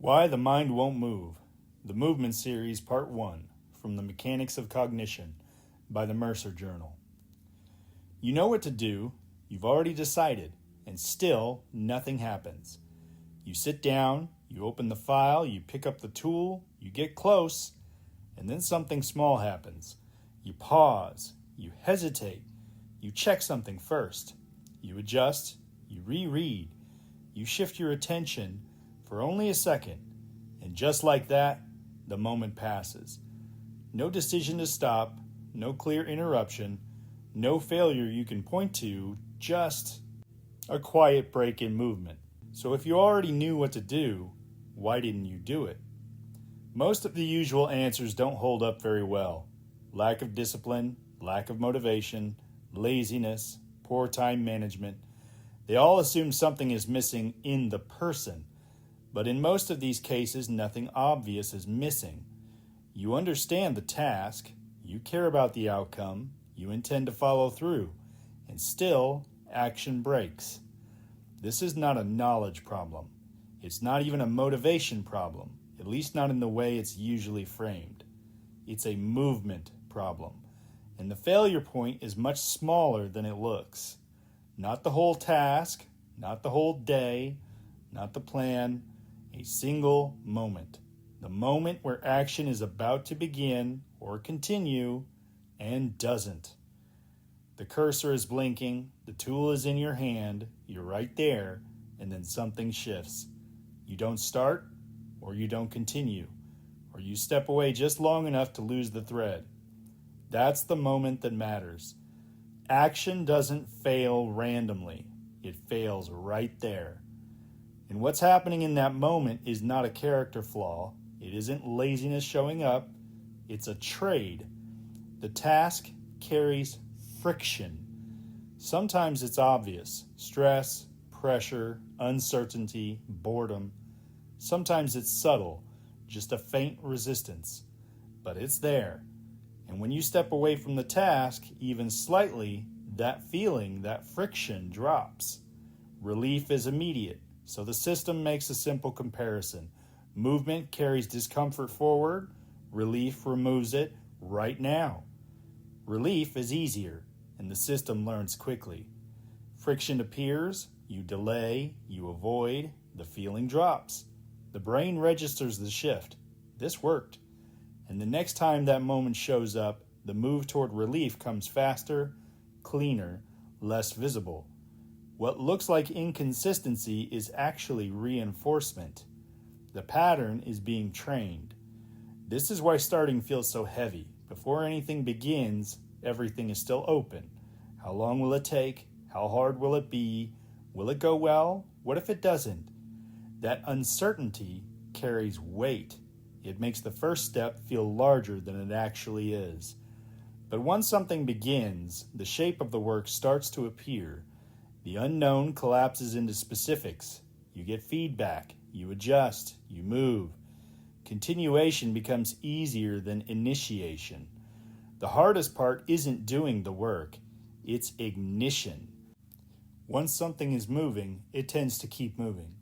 Why the Mind Won't Move, the Movement Series Part 1, from the Mechanics of Cognition, by the Mercer Journal. You know what to do, you've already decided, and still nothing happens. You sit down, you open the file, you pick up the tool, you get close, and then something small happens. You pause, you hesitate, you check something first, you adjust, you reread, you shift your attention for only a second, and just like that, the moment passes. No decision to stop, no clear interruption, no failure you can point to, just a quiet break in movement. So if you already knew what to do, why didn't you do it? Most of the usual answers don't hold up very well. Lack of discipline, lack of motivation, laziness, poor time management. They all assume something is missing in the person. But in most of these cases, nothing obvious is missing. You understand the task, you care about the outcome, you intend to follow through, and still, action breaks. This is not a knowledge problem. It's not even a motivation problem, at least not in the way it's usually framed. It's a movement problem, and the failure point is much smaller than it looks. Not the whole task, not the whole day, not the plan, a single moment. The moment where action is about to begin or continue and doesn't. The cursor is blinking, the tool is in your hand, you're right there, and then something shifts. You don't start, or you don't continue, or you step away just long enough to lose the thread. That's the moment that matters. Action doesn't fail randomly. It fails right there. And what's happening in that moment is not a character flaw. It isn't laziness showing up. It's a trade. The task carries friction. Sometimes it's obvious. Stress, pressure, uncertainty, boredom. Sometimes it's subtle, just a faint resistance. But it's there. And when you step away from the task, even slightly, that feeling, that friction drops. Relief is immediate. So the system makes a simple comparison. Movement carries discomfort forward. Relief removes it right now. Relief is easier, and the system learns quickly. Friction appears, you delay, you avoid, the feeling drops. The brain registers the shift. This worked. And the next time that moment shows up, the move toward relief comes faster, cleaner, less visible. What looks like inconsistency is actually reinforcement. The pattern is being trained. This is why starting feels so heavy. Before anything begins, everything is still open. How long will it take? How hard will it be? Will it go well? What if it doesn't? That uncertainty carries weight. It makes the first step feel larger than it actually is. But once something begins, the shape of the work starts to appear. The unknown collapses into specifics. You get feedback, you adjust, you move. Continuation becomes easier than initiation. The hardest part isn't doing the work, it's ignition. Once something is moving, it tends to keep moving.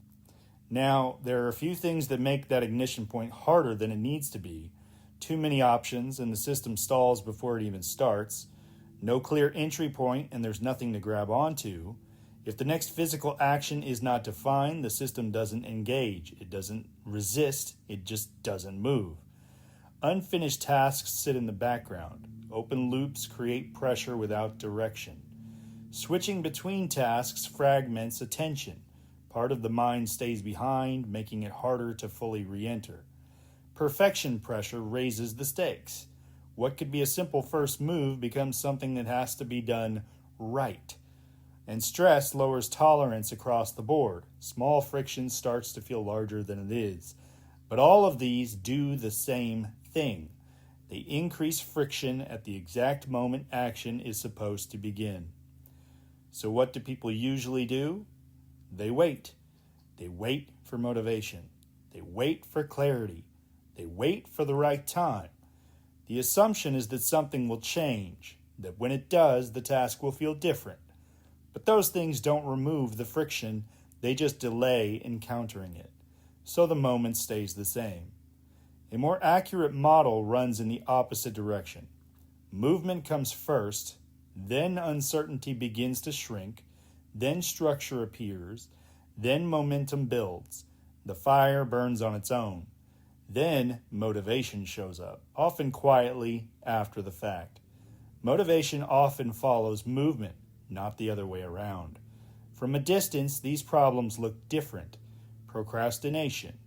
Now, there are a few things that make that ignition point harder than it needs to be. Too many options and the system stalls before it even starts. No clear entry point and there's nothing to grab onto. If the next physical action is not defined, the system doesn't engage. It doesn't resist. It just doesn't move. Unfinished tasks sit in the background. Open loops create pressure without direction. Switching between tasks fragments attention. Part of the mind stays behind, making it harder to fully re-enter. Perfection pressure raises the stakes. What could be a simple first move becomes something that has to be done right. And stress lowers tolerance across the board. Small friction starts to feel larger than it is. But all of these do the same thing. They increase friction at the exact moment action is supposed to begin. So what do people usually do? They wait. They wait for motivation. They wait for clarity. They wait for the right time. The assumption is that something will change, that when it does, the task will feel different. But those things don't remove the friction, they just delay encountering it. so the moment stays the same. A more accurate model runs in the opposite direction. Movement comes first, then uncertainty begins to shrink, then structure appears, then momentum builds. The fire burns on its own. Then motivation shows up, often quietly after the fact. Motivation often follows movement, not the other way around. From a distance, these problems look different. Procrastination,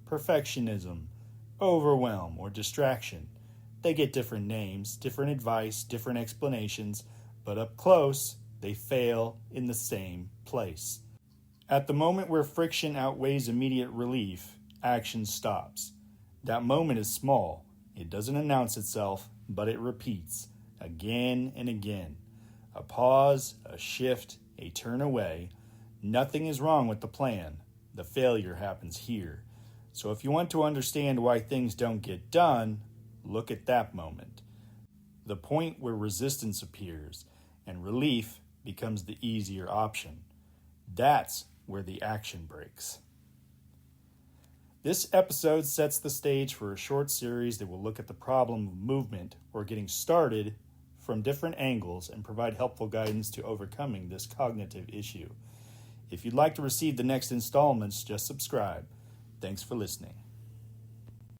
perfectionism, overwhelm, or distraction. They get different names, different advice, different explanations, but up close, they fail in the same place. At the moment where friction outweighs immediate relief, action stops. That moment is small. It doesn't announce itself, but it repeats again and again. A pause, a shift, a turn away. Nothing is wrong with the plan. The failure happens here. So if you want to understand why things don't get done, look at that moment. The point where resistance appears and relief becomes the easier option. That's where the action breaks. This episode sets the stage for a short series that will look at the problem of movement or getting started from different angles and provide helpful guidance to overcoming this cognitive issue. If you'd like to receive the next installments, just subscribe. Thanks for listening.